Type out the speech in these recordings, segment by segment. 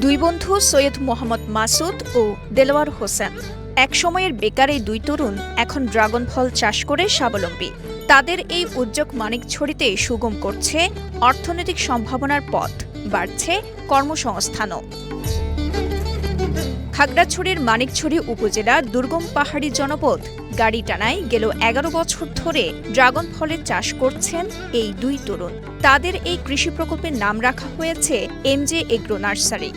দুই বন্ধু সৈয়দ মোহাম্মদ মাসুদ ও দেলোয়ার হোসেন। এক সময়ের বেকার এই দুই তরুণ এখন ড্রাগন ফল চাষ করে স্বাবলম্বী। তাদের এই উদ্যোগ মানিকছড়িতে সুগম করছে অর্থনৈতিক সম্ভাবনার পথ, বাড়ছে কর্মসংস্থানও। খাগড়াছড়ির মানিকছড়ি উপজেলার দুর্গম পাহাড়ি জনপদ গাড়িটানায় গেল ১১ বছর ধরে ড্রাগন ফলের চাষ করছেন এই দুই তরুণ। তাদের এই কৃষি প্রকল্পের নাম রাখা হয়েছে এমজে এগ্রো নার্সারি।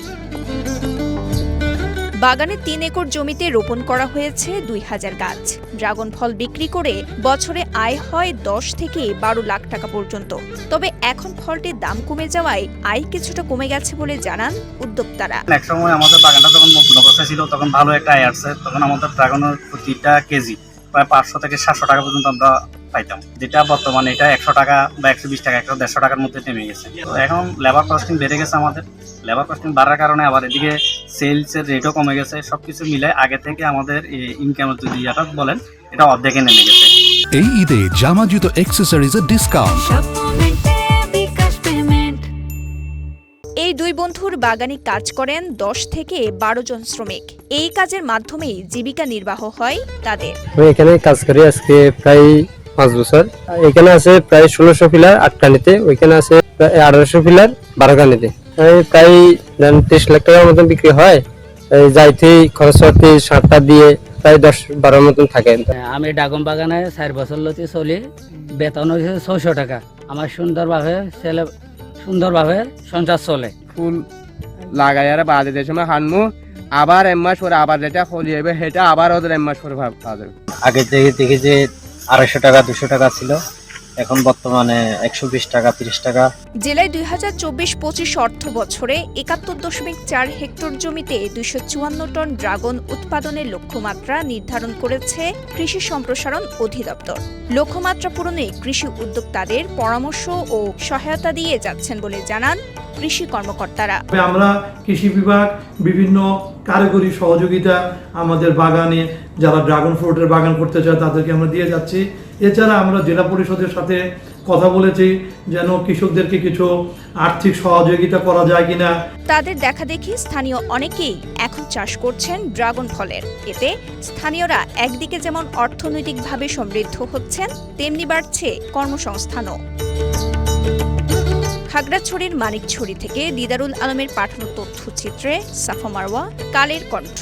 বাগানে ৩ একর জমিতে রোপণ করা হয়েছে ২,০০০ গাছ। ড্রাগন ফল বিক্রি করে বছরে আয় হয় ১০ থেকে ১২ লাখ টাকা পর্যন্ত। তবে এখন ফলটির দাম কমে যাওয়ায় আয় কিছুটা কমে গেছে বলে জানান উদ্যোক্তারা। একসময় আমাদের বাগানটা যখন নতুন অবস্থায় ছিল তখন ভালো একটা আয় আসছে। তখন আমাদের ড্রাগনের প্রতিটা কেজি প্রায় ৫০০ থেকে ৭০০ টাকা পর্যন্ত আমরা পাইতাম, যেটা বর্তমানে এটা ১০০ টাকা বা ১২০ টাকা, ১৫০ টাকার মধ্যে নেমে গেছে। তো এখন লেবার কস্টিং বেড়ে গেছে। আমাদের লেবার কস্টিং বাড়ার কারণে আবার এদিকে সেলসের রেটও কমে গেছে। সবকিছু মিলে আগে থেকে আমাদের ইনকামের যদি এটা বলেন, এটা অর্ধেকে নেমে গেছে। এই ঈদে জামা জুতো অ্যাক্সেসরিজের ডিসকাউন্ট। এই দুই বন্ধুর বাগানে কাজ করেন ১০ থেকে ১২ জন শ্রমিক। এই কাজের মাধ্যমেই জীবিকা নির্বাহ হয় তাদের। এখানে কাজ করি আজকে প্রায় ৫ বছর। এখানে আছে প্রায় ১৬০০ পিলার ৮কানিতে, ওইখানে আছে প্রায় ১৮০০ পিলার ১২কানিতে। প্রায় ৩০ লাখ টাকার মতন বিক্রি হয়। যাইতে খরচপাতি সারটা দিয়ে প্রায় ১০-১২ মতন থাকে। আমি ড্রাগন বাগানে ৪ বছর লতি চলি, বেতন হয়েছে ৬০০ টাকা। আমার সুন্দরভাবে সংসার চলে। ফুল লাগাই আর বাদে যে সময় হানমু, আবার ১ মাস পরে আবার যেটা ফলি হবে সেটা আবার ওদের ১ মাস পরে পাওয়া যাবে। আগে দেখি যে ২৫০ টাকা ২০০ টাকা ছিল, এখন বর্তমানে ১২০ টাকা ৩০ টাকা। জেলায় ২০২৪-২৫ অর্থ বছরে ৭১.৪ হেক্টর জমিতে ২৫৪ টন ড্রাগন উৎপাদনের লক্ষ্যমাত্রা নির্ধারণ করেছে কৃষি সম্প্রসারণ অধিদপ্তর। লক্ষ্যমাত্রা পূরণে কৃষি উদ্যোক্তাদের পরামর্শ ও সহায়তা দিয়ে যাচ্ছেন বলে জানান কৃষি কর্মকর্তারা। আমরা কৃষি বিভাগ বিভিন্ন কারিগরি সহযোগিতা আমাদের বাগানে যারা ড্রাগন ফ্রুটের বাগান করতে চায় তাদেরকে আমরা দিয়ে যাচ্ছি। এছাড়া আমরা জেলা পরিষদের সাথে কথা বলেছি যেন কৃষকদেরকে কিছু আর্থিক সহযোগিতা করা যায় কিনা। তাদের দেখা দেখি স্থানীয় অনেকেই এখন চাষ করছেন ড্রাগন ফলের। এতে স্থানীয়রা একদিকে যেমন অর্থনৈতিকভাবে সমৃদ্ধ হচ্ছেন, তেমনি বাড়ছে কর্মসংস্থানও। খাগড়াছড়ির মানিকছড়ি থেকে দিদারুল আলমের পাঠানো তথ্যচিত্রে সাফা মারওয়া, কালের কণ্ঠ।